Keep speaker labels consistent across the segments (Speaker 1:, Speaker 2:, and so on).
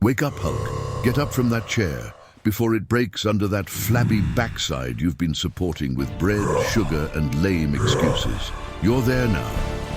Speaker 1: Wake up, Hulk. Get up from that chair before it breaks under that flabby backside you've been supporting with bread, sugar, and lame excuses. You're there now,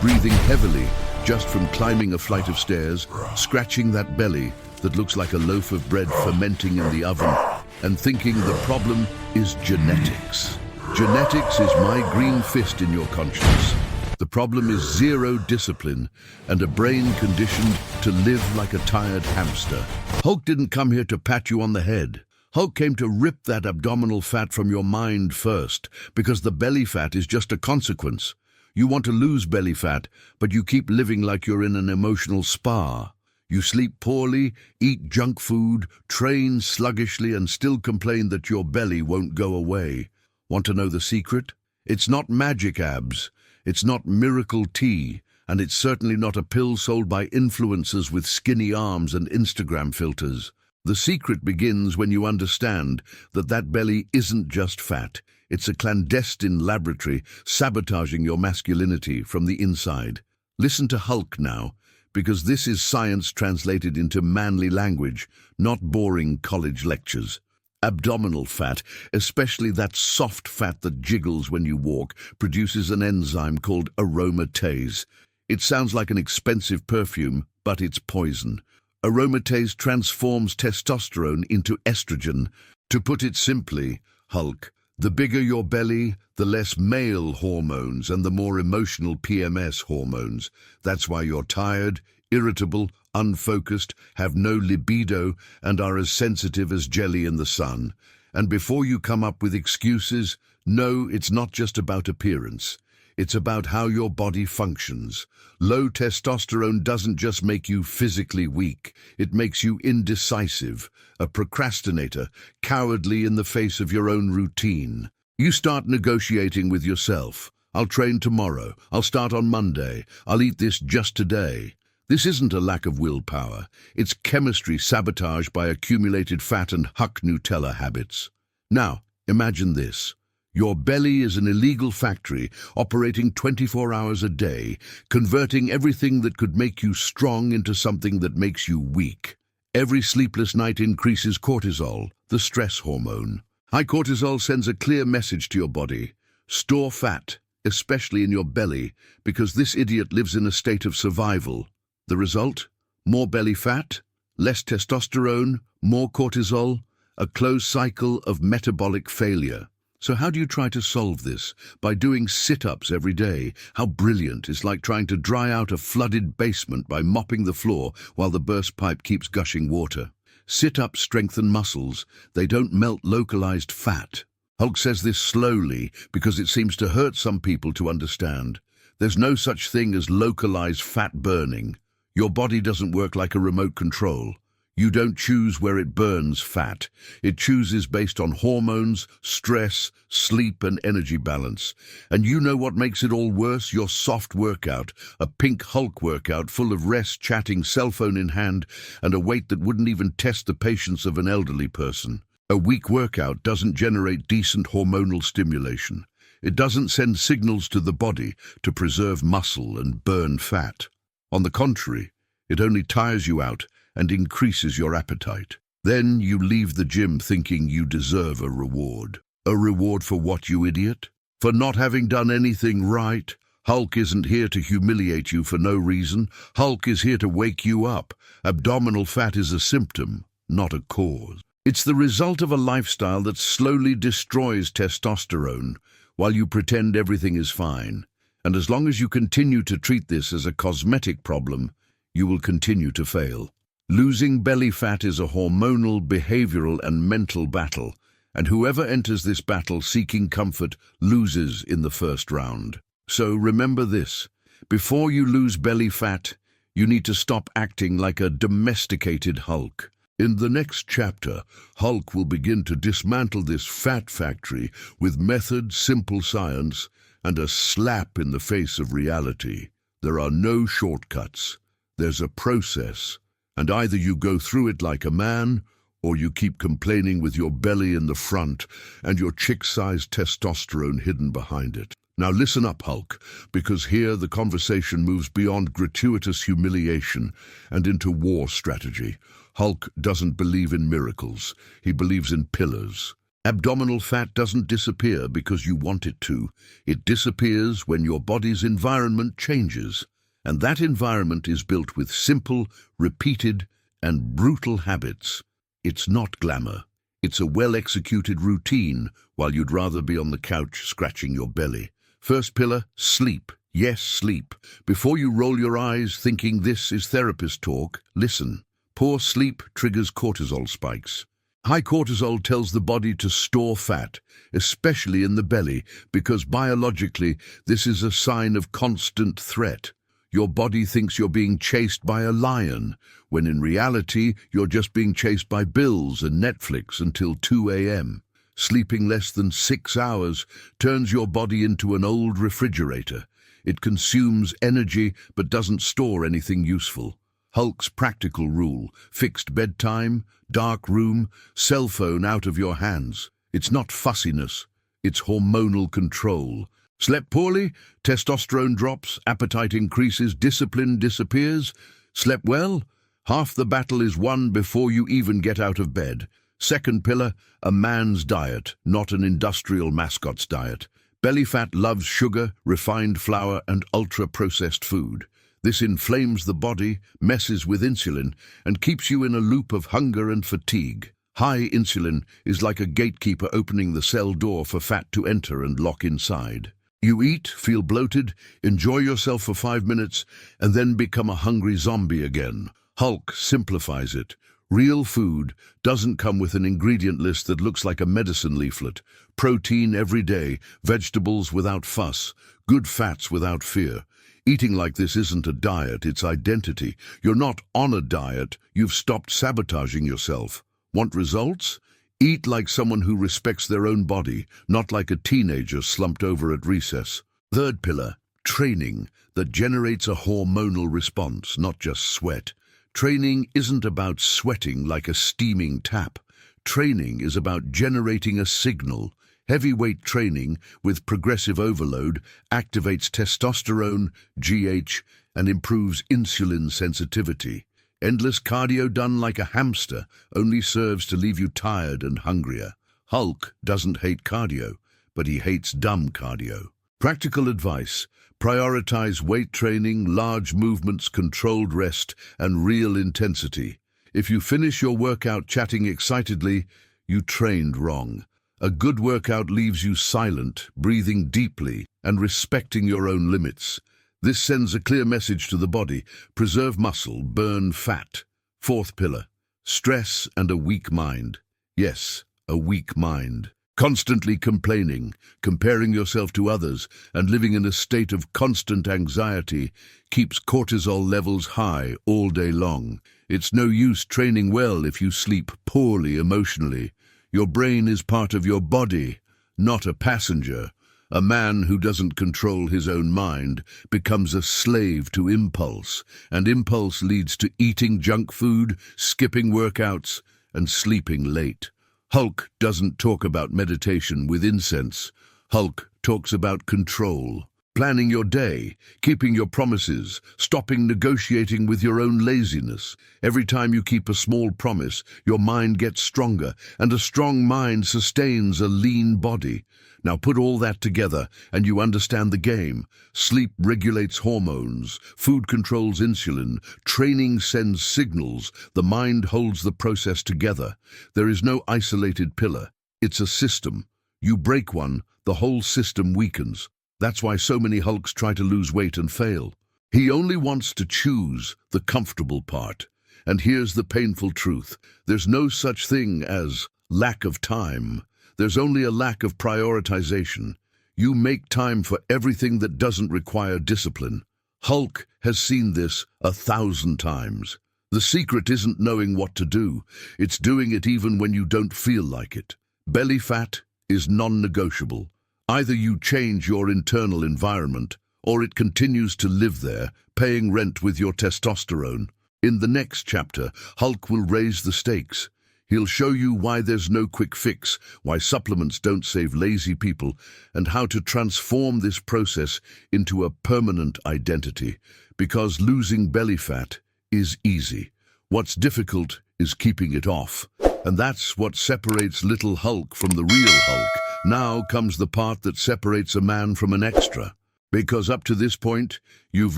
Speaker 1: breathing heavily just from climbing a flight of stairs, scratching that belly that looks like a loaf of bread fermenting in the oven, and thinking the problem is genetics. Genetics is my green fist in your conscience. The problem is zero discipline and a brain conditioned to live like a tired hamster. Hulk didn't come here to pat you on the head. Hulk came to rip that abdominal fat from your mind first, because the belly fat is just a consequence. You want to lose belly fat, but you keep living like you're in an emotional spa. You sleep poorly, eat junk food, train sluggishly, and still complain that your belly won't go away. Want to know the secret? It's not magic abs. It's not miracle tea, and it's certainly not a pill sold by influencers with skinny arms and Instagram filters. The secret begins when you understand that that belly isn't just fat. It's a clandestine laboratory sabotaging your masculinity from the inside. Listen to Hulk now, because this is science translated into manly language, not boring college lectures. Abdominal fat, especially that soft fat that jiggles when you walk, produces an enzyme called aromatase. It sounds like an expensive perfume, but it's poison. Aromatase transforms testosterone into estrogen. To put it simply, Hulk, the bigger your belly, the less male hormones and the more emotional PMS hormones. That's why you're tired, irritable, unfocused, have no libido, and are as sensitive as jelly in the sun. And before you come up with excuses, no, it's not just about appearance. It's about how your body functions. Low testosterone doesn't just make you physically weak. It makes you indecisive, a procrastinator, cowardly in the face of your own routine. You start negotiating with yourself. I'll train tomorrow. I'll start on Monday. I'll eat this just today. This isn't a lack of willpower. It's chemistry sabotaged by accumulated fat and Huk Nutella habits. Now, imagine this. Your belly is an illegal factory operating 24 hours a day, converting everything that could make you strong into something that makes you weak. Every sleepless night increases cortisol, the stress hormone. High cortisol sends a clear message to your body. Store fat, especially in your belly, because this idiot lives in a state of survival. The result? More belly fat, less testosterone, more cortisol, a closed cycle of metabolic failure. So how do you try to solve this? By doing sit-ups every day. How brilliant. It's like trying to dry out a flooded basement by mopping the floor while the burst pipe keeps gushing water. Sit-ups strengthen muscles. They don't melt localized fat. Hulk says this slowly because it seems to hurt some people to understand. There's no such thing as localized fat burning. Your body doesn't work like a remote control. You don't choose where it burns fat. It chooses based on hormones, stress, sleep, and energy balance. And you know what makes it all worse? Your soft workout, a pink Hulk workout full of rest, chatting, cell phone in hand, and a weight that wouldn't even test the patience of an elderly person. A weak workout doesn't generate decent hormonal stimulation. It doesn't send signals to the body to preserve muscle and burn fat. On the contrary, it only tires you out and increases your appetite. Then you leave the gym thinking you deserve a reward. A reward for what, you idiot? For not having done anything right? Hulk isn't here to humiliate you for no reason. Hulk is here to wake you up. Abdominal fat is a symptom, not a cause. It's the result of a lifestyle that slowly destroys testosterone while you pretend everything is fine. And as long as you continue to treat this as a cosmetic problem, you will continue to fail. Losing belly fat is a hormonal, behavioral, and mental battle, and whoever enters this battle seeking comfort loses in the first round. So remember this: before you lose belly fat, you need to stop acting like a domesticated Hulk. In the next chapter, Hulk will begin to dismantle this fat factory with method, simple science, and a slap in the face of reality. There are no shortcuts. There's a process, and either you go through it like a man, or you keep complaining with your belly in the front and your chick-sized testosterone hidden behind it. Now listen up, Hulk, because here the conversation moves beyond gratuitous humiliation and into war strategy. Hulk doesn't believe in miracles. He believes in pillars. Abdominal fat doesn't disappear because you want it to. It disappears when your body's environment changes. And that environment is built with simple, repeated, and brutal habits. It's not glamour. It's a well-executed routine while you'd rather be on the couch scratching your belly. First pillar, sleep. Yes, sleep. Before you roll your eyes thinking this is therapist talk, listen. Poor sleep triggers cortisol spikes. High cortisol tells the body to store fat, especially in the belly, because biologically this is a sign of constant threat. Your body thinks you're being chased by a lion, when in reality you're just being chased by bills and Netflix until 2 a.m. Sleeping less than 6 hours turns your body into an old refrigerator. It consumes energy but doesn't store anything useful. Hulk's practical rule: fixed bedtime, dark room, cell phone out of your hands. It's not fussiness, it's hormonal control. Slept poorly? Testosterone drops, appetite increases, discipline disappears. Slept well? Half the battle is won before you even get out of bed. Second pillar, a man's diet, not an industrial mascot's diet. Belly fat loves sugar, refined flour, and ultra-processed food. This inflames the body, messes with insulin, and keeps you in a loop of hunger and fatigue. High insulin is like a gatekeeper opening the cell door for fat to enter and lock inside. You eat, feel bloated, enjoy yourself for 5 minutes, and then become a hungry zombie again. Hulk simplifies it. Real food doesn't come with an ingredient list that looks like a medicine leaflet. Protein every day, vegetables without fuss, good fats without fear. Eating like this isn't a diet, it's identity. You're not on a diet, you've stopped sabotaging yourself. Want results? Eat like someone who respects their own body, not like a teenager slumped over at recess. Third pillar, training that generates a hormonal response, not just sweat. Training isn't about sweating like a steaming tap. Training is about generating a signal. Heavyweight training with progressive overload activates testosterone, GH, and improves insulin sensitivity. Endless cardio done like a hamster only serves to leave you tired and hungrier. Hulk doesn't hate cardio, but he hates dumb cardio. Practical advice: prioritize weight training, large movements, controlled rest, and real intensity. If you finish your workout chatting excitedly, you trained wrong. A good workout leaves you silent, breathing deeply, and respecting your own limits. This sends a clear message to the body: preserve muscle, burn fat. Fourth pillar, stress and a weak mind. Yes, a weak mind. Constantly complaining, comparing yourself to others, and living in a state of constant anxiety keeps cortisol levels high all day long. It's no use training well if you sleep poorly emotionally. Your brain is part of your body, not a passenger. A man who doesn't control his own mind becomes a slave to impulse, and impulse leads to eating junk food, skipping workouts, and sleeping late. Hulk doesn't talk about meditation with incense. Hulk talks about control. Planning your day, keeping your promises, stopping negotiating with your own laziness. Every time you keep a small promise, your mind gets stronger, and a strong mind sustains a lean body. Now put all that together, and you understand the game. Sleep regulates hormones, food controls insulin, training sends signals, the mind holds the process together. There is no isolated pillar. It's a system. You break one, the whole system weakens. That's why so many Hulks try to lose weight and fail. He only wants to choose the comfortable part. And here's the painful truth: there's no such thing as lack of time. There's only a lack of prioritization. You make time for everything that doesn't require discipline. Hulk has seen this 1,000 times. The secret isn't knowing what to do. It's doing it even when you don't feel like it. Belly fat is non-negotiable. Either you change your internal environment, or it continues to live there, paying rent with your testosterone. In the next chapter, Hulk will raise the stakes. He'll show you why there's no quick fix, why supplements don't save lazy people, and how to transform this process into a permanent identity. Because losing belly fat is easy. What's difficult is keeping it off. And that's what separates little Hulk from the real Hulk. Now comes the part that separates a man from an extra. Because up to this point, you've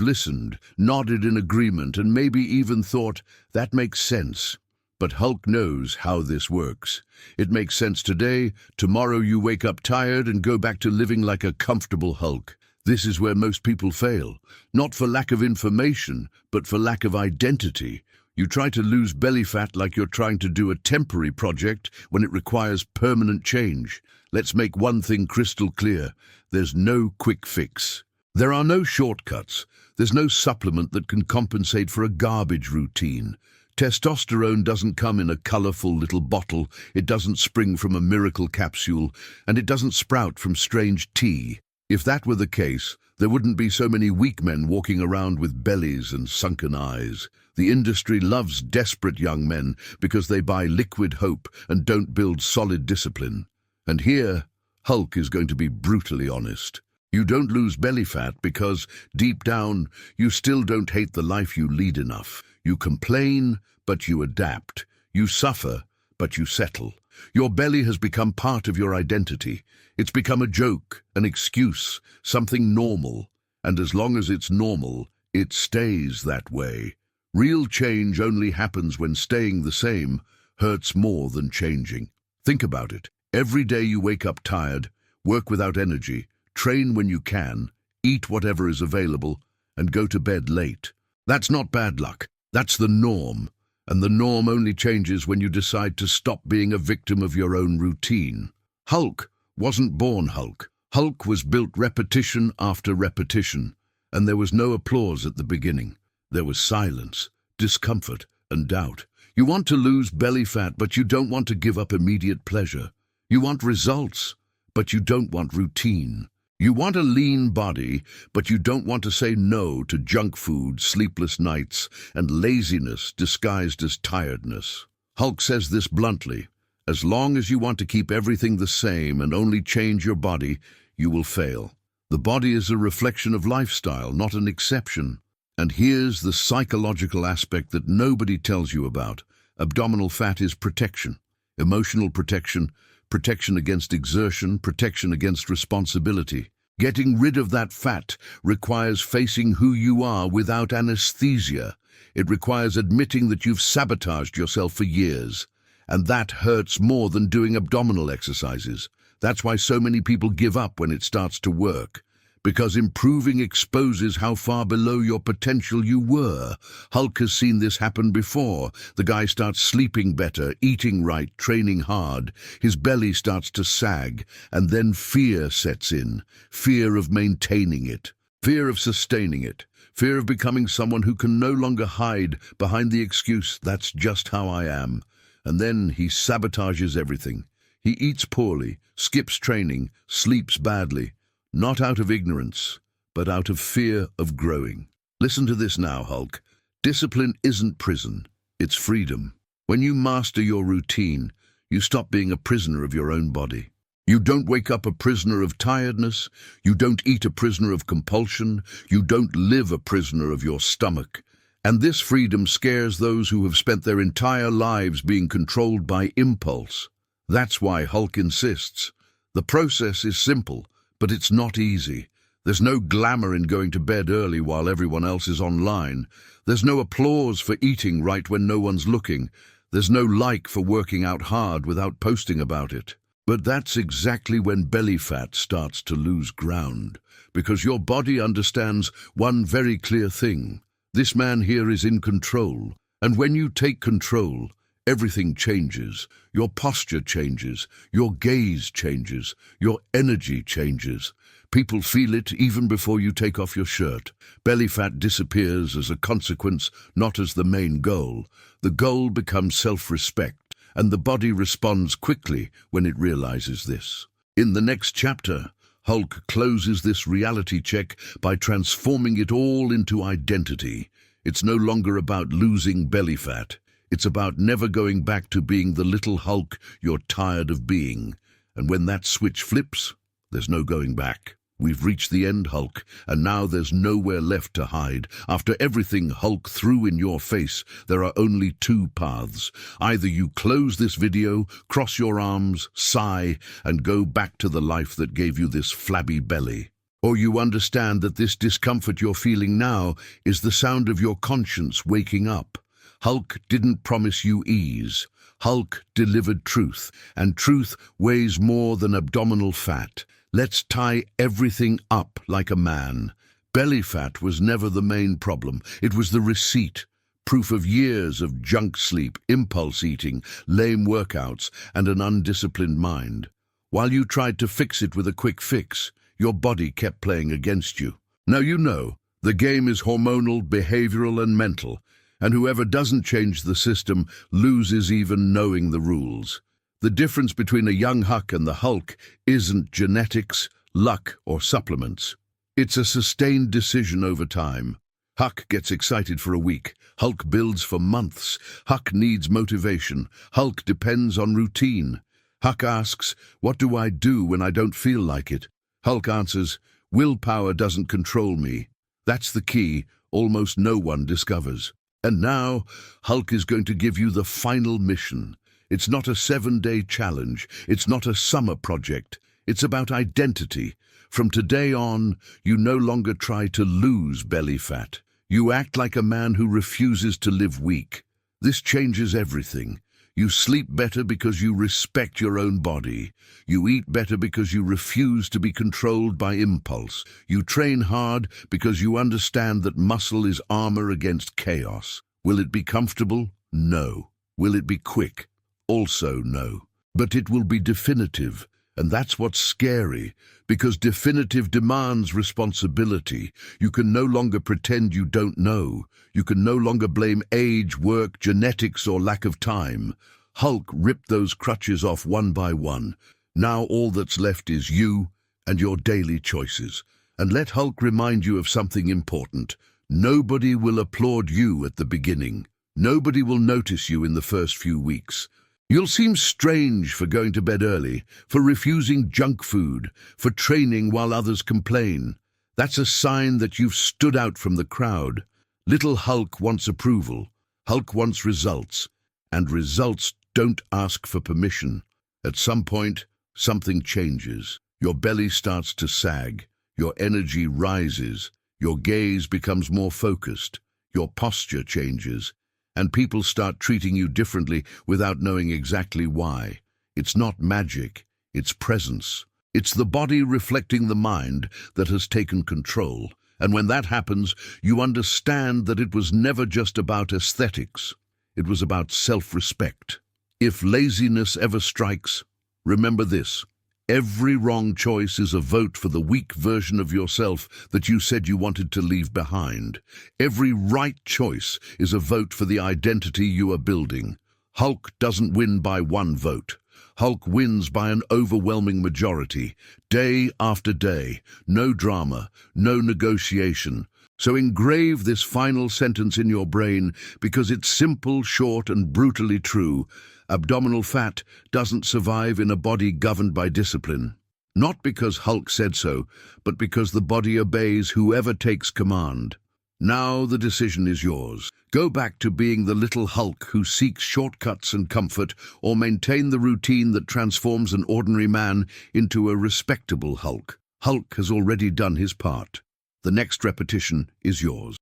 Speaker 1: listened, nodded in agreement, and maybe even thought, that makes sense. But Hulk knows how this works. It makes sense today, tomorrow you wake up tired and go back to living like a comfortable Hulk. This is where most people fail. Not for lack of information, but for lack of identity. You try to lose belly fat like you're trying to do a temporary project when it requires permanent change. Let's make one thing crystal clear. There's no quick fix. There are no shortcuts. There's no supplement that can compensate for a garbage routine. Testosterone doesn't come in a colorful little bottle, it doesn't spring from a miracle capsule, and it doesn't sprout from strange tea. If that were the case, there wouldn't be so many weak men walking around with bellies and sunken eyes. The industry loves desperate young men because they buy liquid hope and don't build solid discipline. And here, Hulk is going to be brutally honest. You don't lose belly fat because, deep down, you still don't hate the life you lead enough. You complain, but you adapt. You suffer, but you settle. Your belly has become part of your identity. It's become a joke, an excuse, something normal. And as long as it's normal, it stays that way. Real change only happens when staying the same hurts more than changing. Think about it. Every day you wake up tired, work without energy, train when you can, eat whatever is available, and go to bed late. That's not bad luck. That's the norm. And the norm only changes when you decide to stop being a victim of your own routine. Hulk wasn't born Hulk. Hulk was built repetition after repetition, and there was no applause at the beginning. There was silence, discomfort, and doubt. You want to lose belly fat, but you don't want to give up immediate pleasure. You want results, but you don't want routine. You want a lean body, but you don't want to say no to junk food, sleepless nights, and laziness disguised as tiredness. Hulk says this bluntly: as long as you want to keep everything the same and only change your body, you will fail. The body is a reflection of lifestyle, not an exception. And here's the psychological aspect that nobody tells you about. Abdominal fat is protection. Emotional protection, protection against exertion, protection against responsibility. Getting rid of that fat requires facing who you are without anesthesia. It requires admitting that you've sabotaged yourself for years. And that hurts more than doing abdominal exercises. That's why so many people give up when it starts to work. Because improving exposes how far below your potential you were. Hulk has seen this happen before. The guy starts sleeping better, eating right, training hard. His belly starts to sag, and then fear sets in. Fear of maintaining it. Fear of sustaining it. Fear of becoming someone who can no longer hide behind the excuse, "That's just how I am." And then he sabotages everything. He eats poorly, skips training, sleeps badly. Not out of ignorance, but out of fear of growing. Listen to this now, Hulk. Discipline isn't prison, it's freedom. When you master your routine, you stop being a prisoner of your own body. You don't wake up a prisoner of tiredness, you don't eat a prisoner of compulsion, you don't live a prisoner of your stomach. And this freedom scares those who have spent their entire lives being controlled by impulse. That's why Hulk insists. The process is simple, but it's not easy. There's no glamour in going to bed early while everyone else is online. There's no applause for eating right when no one's looking. There's no like for working out hard without posting about it. But that's exactly when belly fat starts to lose ground, because your body understands one very clear thing. This man here is in control. And when you take control, everything changes. Your posture changes. Your gaze changes. Your energy changes. People feel it even before you take off your shirt. Belly fat disappears as a consequence, not as the main goal. The goal becomes self-respect, and the body responds quickly when it realizes this. In the next chapter, Hulk closes this reality check by transforming it all into identity. It's no longer about losing belly fat. It's about never going back to being the little Hulk you're tired of being. And when that switch flips, there's no going back. We've reached the end, Hulk, and now there's nowhere left to hide. After everything Hulk threw in your face, there are only two paths. Either you close this video, cross your arms, sigh, and go back to the life that gave you this flabby belly. Or you understand that this discomfort you're feeling now is the sound of your conscience waking up. Hulk didn't promise you ease. Hulk delivered truth, and truth weighs more than abdominal fat. Let's tie everything up like a man. Belly fat was never the main problem. It was the receipt, proof of years of junk sleep, impulse eating, lame workouts, and an undisciplined mind. While you tried to fix it with a quick fix, your body kept playing against you. Now you know, the game is hormonal, behavioral, and mental, and whoever doesn't change the system loses even knowing the rules. The difference between a young Huk and the Hulk isn't genetics, luck, or supplements. It's a sustained decision over time. Huk gets excited for a week. Hulk builds for months. Huk needs motivation. Hulk depends on routine. Huk asks, "What do I do when I don't feel like it?" Hulk answers, "Willpower doesn't control me." That's the key almost no one discovers. And now, Hulk is going to give you the final mission. It's not a 7-day challenge. It's not a summer project. It's about identity. From today on, you no longer try to lose belly fat. You act like a man who refuses to live weak. This changes everything. You sleep better because you respect your own body. You eat better because you refuse to be controlled by impulse. You train hard because you understand that muscle is armor against chaos. Will it be comfortable? No. Will it be quick? Also no. But it will be definitive, and that's what's scary, because definitive demands responsibility. You can no longer pretend you don't know. You can no longer blame age, work, genetics, or lack of time. Hulk ripped those crutches off one by one. Now all that's left is you and your daily choices. And let Hulk remind you of something important. Nobody will applaud you at the beginning. Nobody will notice you in the first few weeks. You'll seem strange for going to bed early, for refusing junk food, for training while others complain. That's a sign that you've stood out from the crowd. Little Hulk wants approval. Hulk wants results. And results don't ask for permission. At some point, something changes. Your belly starts to sag. Your energy rises. Your gaze becomes more focused. Your posture changes. And people start treating you differently without knowing exactly why. It's not magic, it's presence. It's the body reflecting the mind that has taken control. And when that happens, you understand that it was never just about aesthetics. It was about self-respect. If laziness ever strikes, remember this. Every wrong choice is a vote for the weak version of yourself that you said you wanted to leave behind. Every right choice is a vote for the identity you are building. Hulk doesn't win by one vote. Hulk wins by an overwhelming majority, day after day. No drama, no negotiation. So engrave this final sentence in your brain because it's simple, short, and brutally true. Abdominal fat doesn't survive in a body governed by discipline. Not because Hulk said so, but because the body obeys whoever takes command. Now the decision is yours. Go back to being the little Hulk who seeks shortcuts and comfort, or maintain the routine that transforms an ordinary man into a respectable Hulk. Hulk has already done his part. The next repetition is yours.